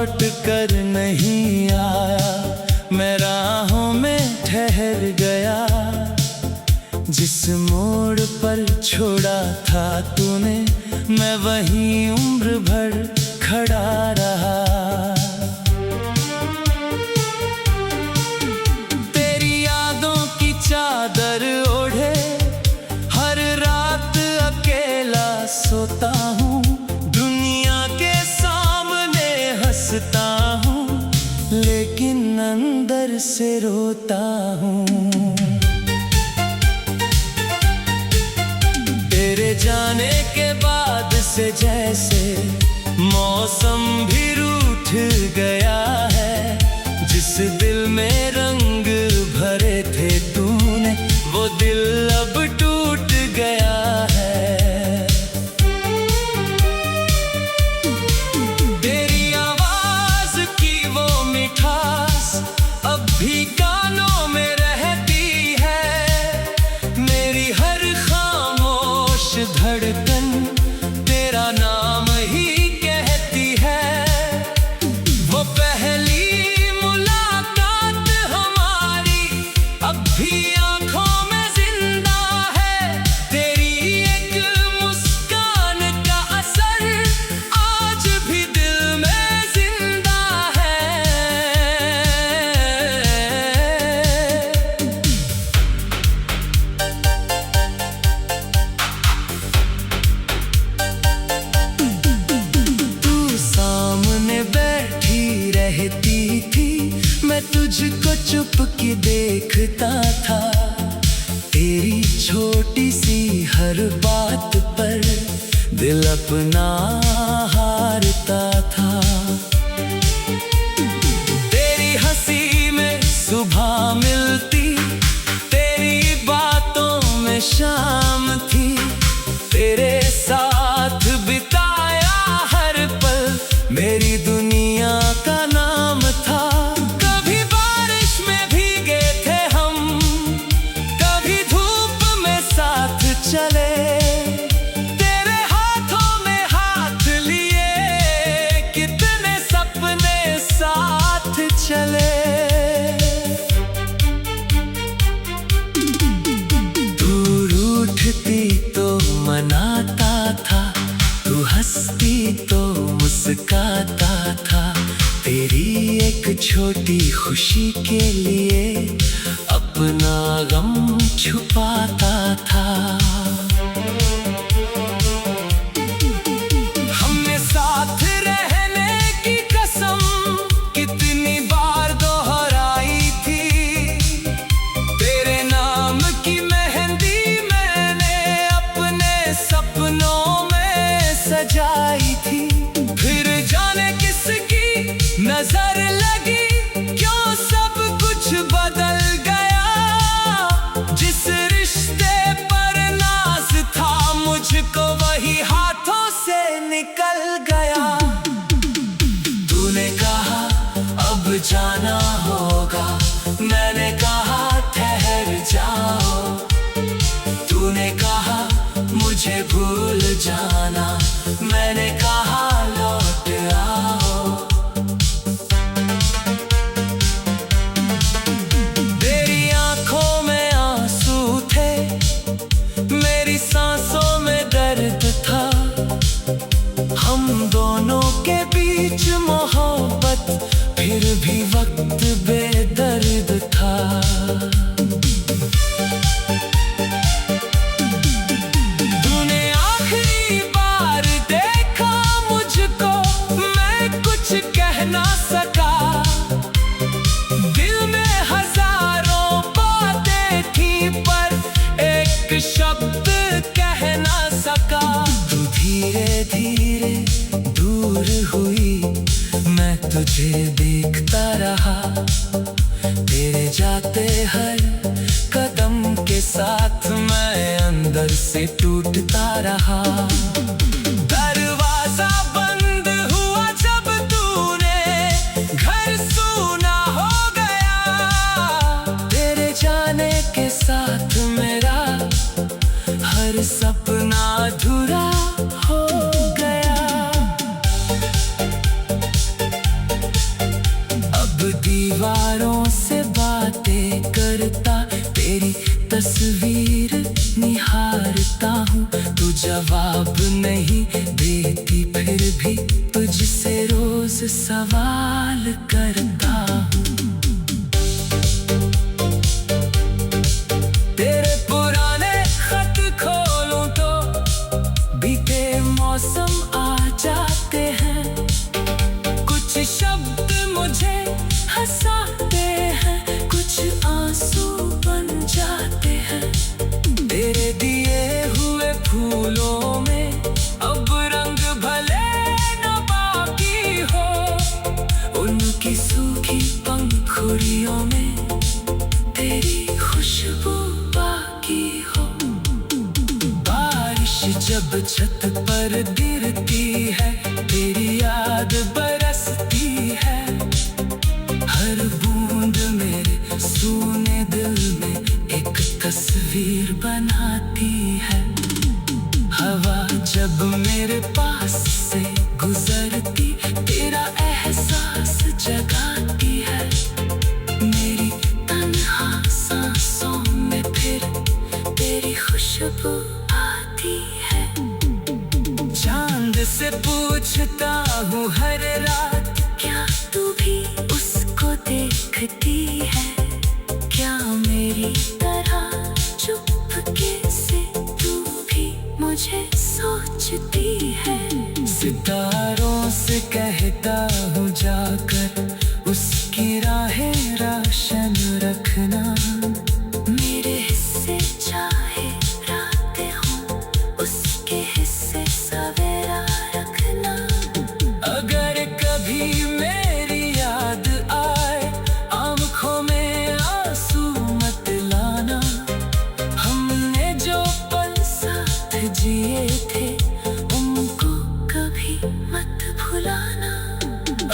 लौट कर नहीं आया, मैं राहों में ठहर गया। जिस मोड़ पर छोड़ा था तूने, मैं वहीं उम्र भर खड़ा रहा। तेरी यादों की चादर ओढ़े हर रात अकेला सोता हूँ, दुनिया के सामने हंसता हूँ, लेकिन अंदर से रोता हूँ। तेरे जाने के बाद से जैसे मौसम भी रूठ गया है, जिस दिल में रंग भरे थे तूने, वो दिल अब टूट गया है। तेरी आवाज की वो मिठास अब भी कानों में रहती है, मेरी हर खामोश धड़कन तेरा नाम ही कहती है। वो पहली मुलाकात हमारी अब भी आंखों में जिंदा है, तेरी एक मुस्कान का असर आज भी दिल में जिंदा है। तू सामने बैठी रहती थी, मैं तुझको चुप के देखता था, तेरी छोटी सी हर बात पर दिल अपना हारता था। तेरी हंसी में सुबह मिलती, तेरी बातों में शाम थी, तेरे साथ बिताया हर पल मेरी दुनिया का नाम था। कभी बारिश में भीगे थे हम, कभी धूप में साथ चले, तेरे हाथों में हाथ लिए कितने सपने साथ चले। तू रूठती तो मनाता था, तू हंसती तो मुस्काता था, तेरी एक छोटी खुशी के लिए अपना गम छुपाता था। हमने साथ रहने की कसम कितनी बार दोहराई थी, तेरे नाम की मेहंदी मैंने अपने सपनों में सजाई थी। फिर जाने किसकी नजर लगी, क्यों सब कुछ बदल गया, जिस रिश्ते पर नाज था मुझको वही हाथों से निकल गया। तूने कहा अब जाना होगा, मैंने कहा ठहर जाओ, तूने कहा मुझे भूल जाना, मैंने कहा लौट आओ। तेरी आंखों में आंसू थे, मेरी सांसों में दर्द था, हम दोनों के बीच मोहब्बत फिर भी वक्त बेदर्द था। तूने आखिरी बार देखा मुझको, मैं कुछ कह ना सका, दिल में हजारों बातें थी पर एक शब्द कह ना सका। तू धीरे धीरे दूर हुई, मैं तुझे देखता रहा, तेरे जाते हर कदम के साथ मैं अंदर से टूटता रहा। दरवाजा बंद हुआ जब तूने घर सूना हो गया, तेरे जाने के साथ मेरा हर सपना अधूरा हो गया। तुझसे सवाल करता हूँ। तेरे पुराने खत खोलूं तो बीते मौसम आ जाते हैं। कुछ शब्द मुझे हंसाते हैं, कुछ आंसू बन जाते हैं। तेरे दिए हुए फूलों में अब रंग भले न बाकी हो, उनकी सूखी पंखुड़ियों में तेरी खुशबू बाकी हो। बारिश जब छत पर गिरती है, तेरी याद बरसती है। हर बूंद मेरे सूने दिल में एक तस्वीर बनाती है। हवा जब मेरे पास से गुजरती, तेरा एहसास जगाती है। मेरी तन्हा सांसों में फिर तेरी खुशबू आती है। चांद से पूछता हूँ हर रात, क्या तू भी उसको देखती है? क्या मेरी तरह चुपके से तू भी मुझे सोचती है? सितारों से कहता हूँ जाकर, उसकी राहें रोशन रखना। मेरे हिस्से चाहे रातें हों, उसके हिस्से सवेरा रखना। अगर कभी मेरी याद आए, आँखों में आंसू मत लाना। हमने जो पल साथ जिए थे, उनको कभी मत भुलाना।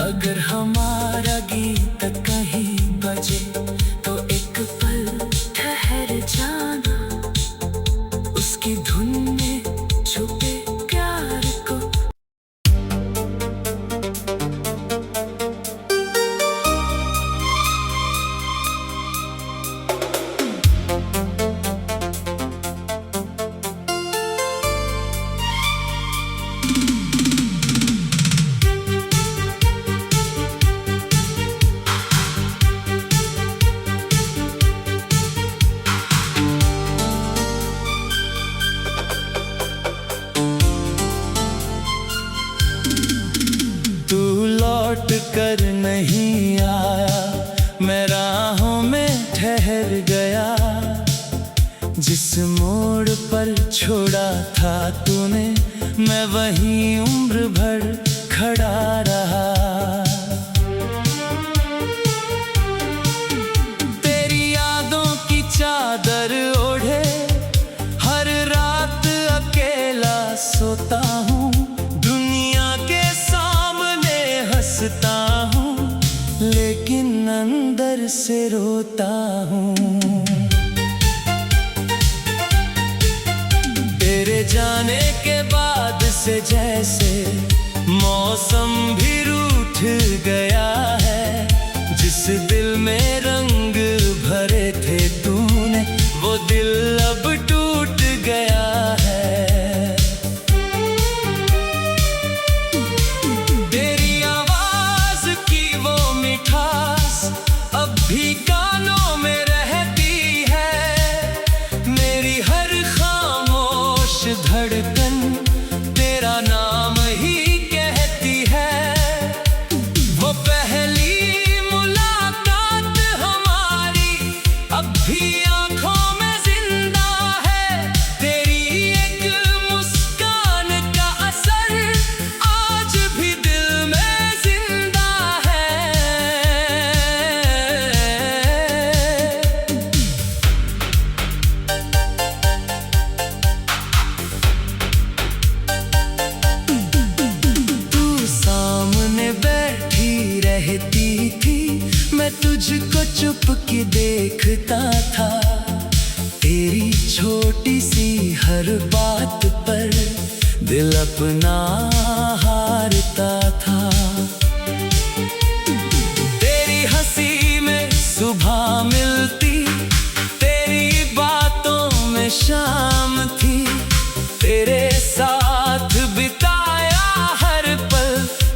अगर हमारा गीत कहीं बजे तो एक पल ठहर जाना। उसकी धुन में छुपे प्यार को लौट कर नहीं आया, मैं राहों में ठहर गया। जिस मोड़ पर छोड़ा था तूने, मैं वहीं उम्र भर खड़ा रहा। तेरी यादों की चादर ओढ़े हर रात अकेला सोता हूँ। दुनिया के सामने हंसता हूँ, लेकिन अंदर से रोता हूँ। तेरे जाने के बाद से जैसे मौसम भी रूठ गया है। जिस दिल में रंग भरे थे तूने, वो दिल अब टूट गया है। तेरी आवाज की वो मिठास अब भी कानों में रहती है। मेरी हर खामोश धड़कन तेरा नाम ही कहती है। वो पहली मुलाकात हमारी अब भी आंखों में जिंदा है। तेरी एक मुस्कान का असर आज भी दिल में जिंदा है। तू सामने बैठी रहती थी, मैं तुझको चुप के देखता था। तेरी छोटी सी हर बात पर दिल अपना हारता था। तेरी हंसी में सुबह मिलती, तेरी बातों में शाम थी। तेरे साथ बिताया हर पल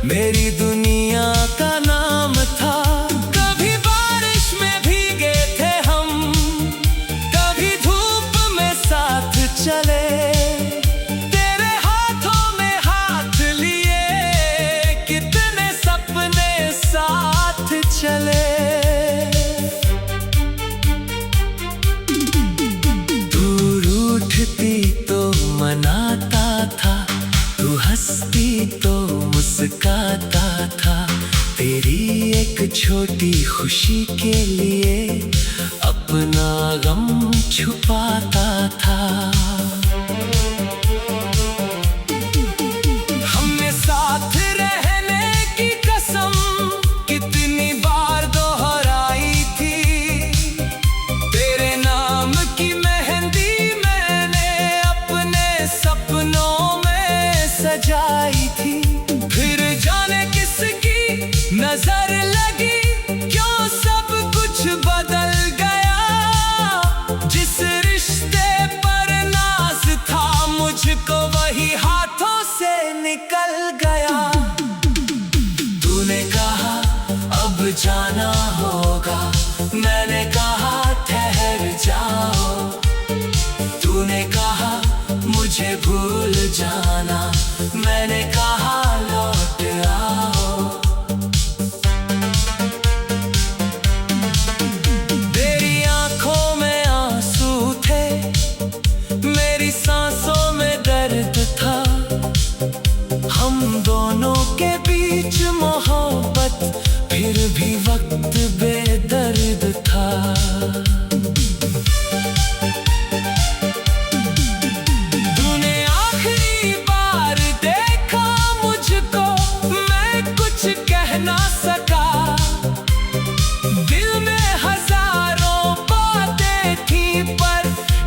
मेरी दुनिया भी तो मुस्काता था, तेरी एक छोटी खुशी के लिए अपना गम छुपाता था। हमने साथ रहने की कसम कितनी बार दोहराई थी, तेरे नाम की मेहंदी मैंने अपने सपनों में सजाई थी। फिर जाने किसकी नजर लगी, क्यों सब कुछ बदल गया। जिस रिश्ते पर नाज था मुझको, वही हाथों से निकल गया। तूने कहा अब जाना होगा, मैंने कहा ठहर जाओ। तूने कहा मुझे भूल जाना, मैंने कहा लौट आओ। तेरी आंखों में आंसू थे, मेरी सांसों में दर्द था। हम दोनों के बीच मोहब्बत, फिर भी वक्त बेदर्द था। तूने आखिरी बार देखा मुझको, मैं कुछ कह ना सका। दिल में हजारों बातें थी, पर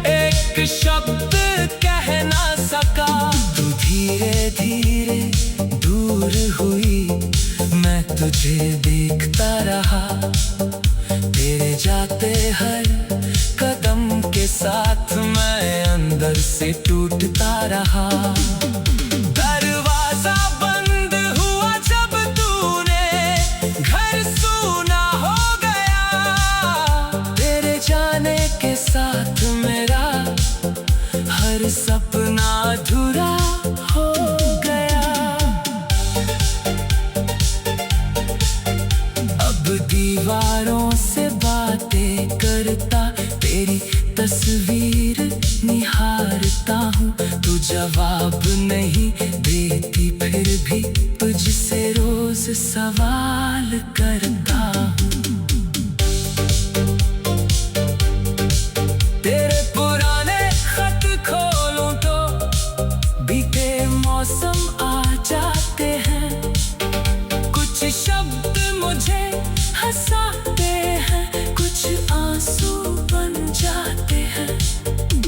एक शब्द कह ना सका। तू धीरे धीरे दूर हुई, मैं तुझे देखता रहा। तेरे जाते हर कदम के साथ मैं अंदर से टूटता रहा। दरवाजा बंद हुआ जब तूने, घर सूना हो गया। तेरे जाने के साथ मेरा हर सपना अधूरा हो गया। अब दीवारों से बातें करता, तेरी तस्वीर निहारता हूँ। तू जवाब नहीं देती, फिर भी तुझसे रोज सवाल करता हूँ। तेरे पुराने खत खोलूं तो बीते मौसम आ जाते हैं। कुछ शब्द मुझे हंसाते हैं, कुछ आंसू बन जाते हैं।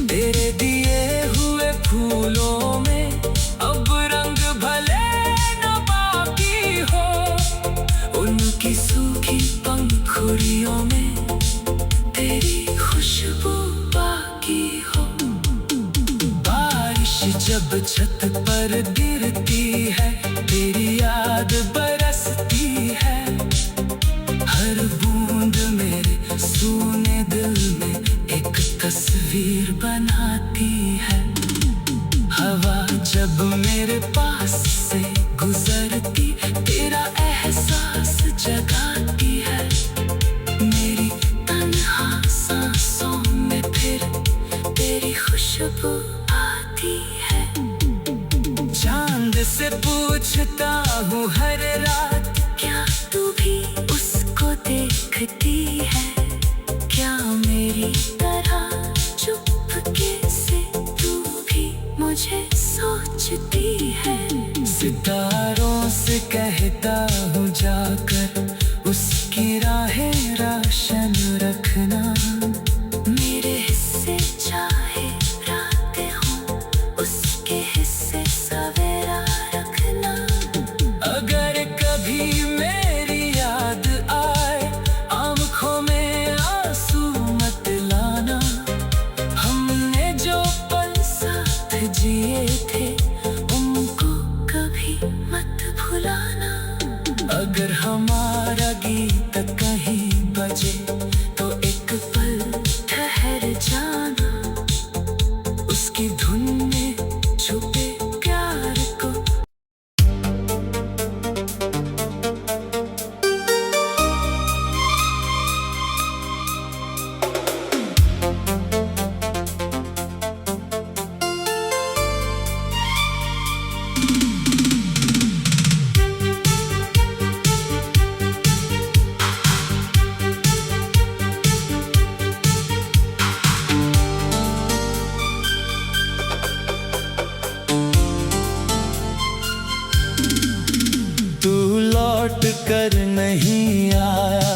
तेरे दिए हुए फूलों में अब रंग भले न बाकी हो, उनकी सूखी पंखुड़ियों में तेरी खुशबू बाकी हो। बारिश जब छत पर गिरती है, तेरी याद बरसती है। हर बूंद मेरे सूने दिल में एक तस्वीर बनाती है। हवा जब मेरे पास से गुजरती, तेरा एहसास जगाती है। मेरी तन्हा सांसों में फिर तेरी खुशबू आती है। चांद से पूछता हूँ हर रात, क्या तू भी उसको देखती है। क्या मेरी तरह चुपके से तू भी मुझे सोचती है। सितारों से कहता हूँ जाकर, उसकी राहें रोशन रखना। मेरे हिस्से चाहे रातें हों, उसके हिस्से सवेरा रखना। अगर कभी मेरी याद आए, आंखों में आंसू मत लाना। हमने जो पल साथ जिए थे, उनको कभी मत भुलाना। अगर हमारा गीत कहीं बजे, तो एक पल ठहर जाना। उसकी धुन में छुपे प्यार को लौट कर नहीं आया,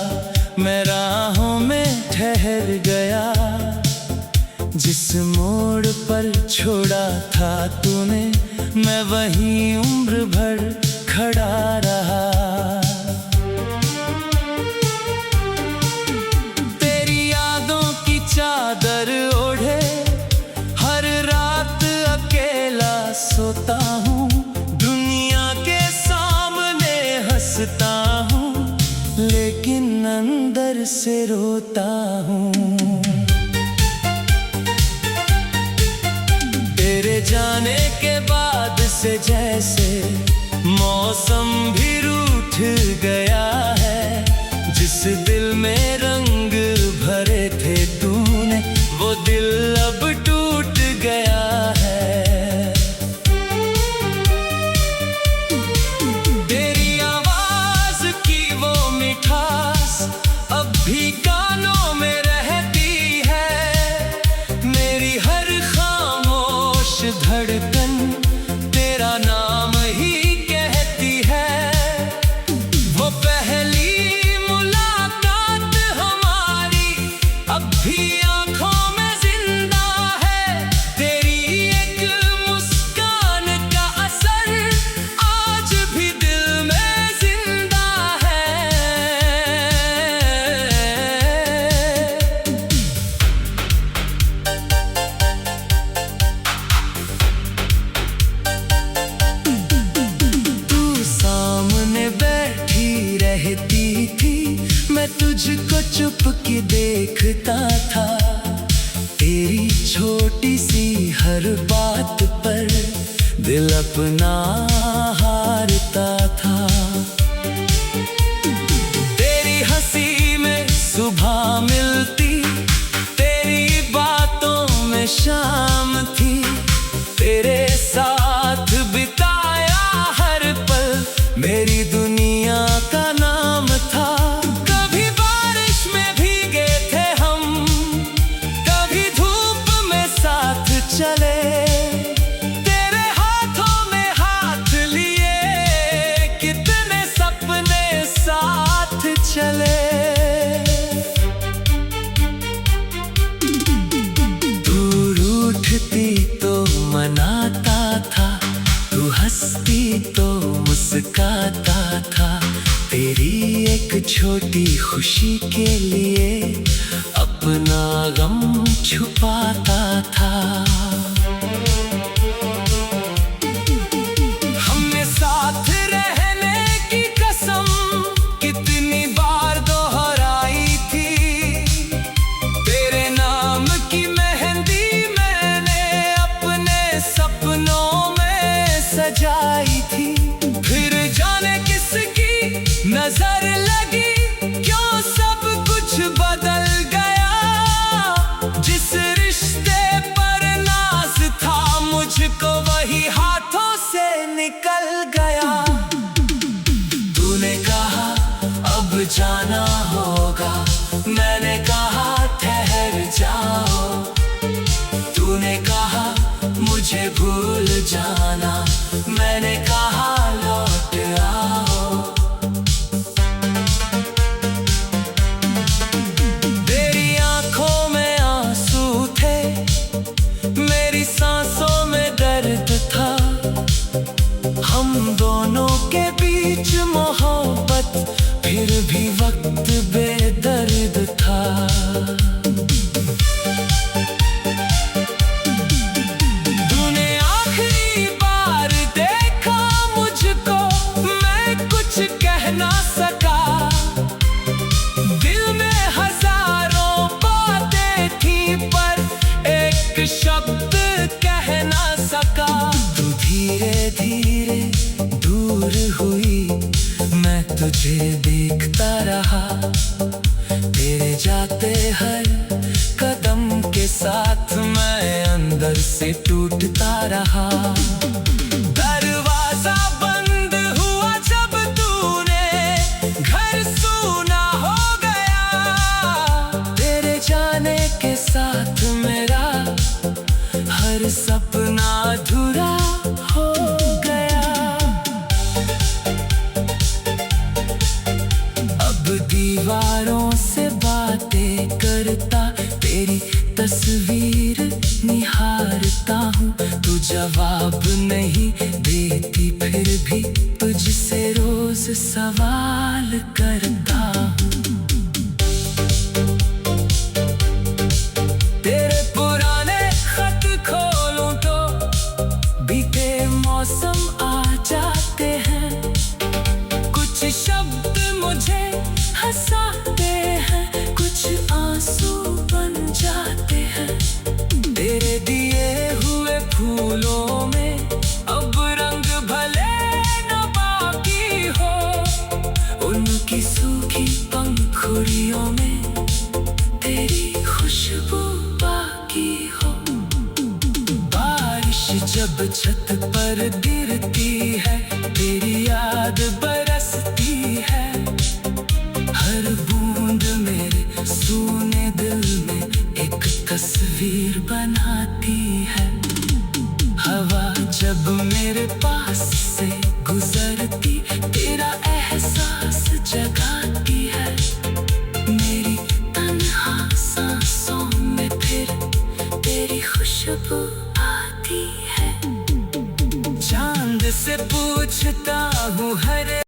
मैं राहों में ठहर गया। जिस मोड़ पर छोड़ा था तूने, मैं वहीं उम्र भर खड़ा रहा। तेरी यादों की चादर ओढ़े हर रात अकेला सोता हूँ, दुनिया के सामने हंसता हूँ, लेकिन अंदर से रोता हूँ। तेरे जाने के बाद से जैसे मौसम भी रूठ गया है, जिस दिल में रंग भरे थे तूने, वो दिल अब टूट गया है। तेरी आवाज की वो मिठास अब भी कानों में रहती है, मेरी हर खामोश धड़कन तेरा नाम ही कहती है। वो पहली मुलाकात हमारी अब भी आंखों में जिंदा है, तेरी एक मुस्कान का असर आज भी दिल में जिंदा है। रहती थी, मैं तुझको चुप के देखता था, तेरी छोटी सी हर बात पर दिल अपना हारता था। तेरी हंसी में सुबह मिलती, तेरी बातों में शाम थी, तेरे साथ बिताया हर पल मेरी दुनिया का नाम था। कभी बारिश में भीगे थे हम, कभी धूप में साथ चले, तेरे हाथों में हाथ लिए कितने सपने साथ चले। तू रूठती तो मनाता था, तू हंसती तो मुस्काता था, तेरी एक छोटी खुशी के लिए अपना गम छुपाता था। हमने साथ रहने की कसम कितनी बार दोहराई थी, तेरे नाम की मेहंदी मैंने अपने सपनों में सजाई थी। फिर जाने किसकी नजर लगी, क्यों सब कुछ बदल गया। जिस रिश्ते पर नाज था मुझको, वही हाथों से निकल गया। तूने कहा अब जाना होगा, मैंने कहा ठहर जाओ। तूने कहा मुझे भूल जाना, मैंने कहा लौट आओ। तेरी आंखों में आंसू थे, मेरी सांसों में दर्द था, हम दोनों के बीच मोहब्बत, फिर भी वक्त बेदर्द था। ना सका, दिल में हजारों बातें थी, पर एक शब्द कह ना सका। तू धीरे धीरे दूर हुई, मैं तुझे देखता रहा, तेरे जाते हर कदम के साथ मैं अंदर से टूटता रहा। दरवाजा बंद हुआ जब तूने, घर सूना हो गया, तेरे जाने के साथ मेरा हर सपना अधूरा हो गया। तुझसे सवाल करता हूँ। तेरे पुराने खत खोलूं तो बीते मौसम आ जाते हैं। कुछ शब्द मुझे हंसाते हैं, कुछ आंसू बन जाते हैं। तेरे दिए हुए फूलों में अब रंग भले न बाकी हो, उनकी सूखी पंखुड़ियों में तेरी खुशबू बाकी हो। बारिश जब छत पर गिरती है, तेरी याद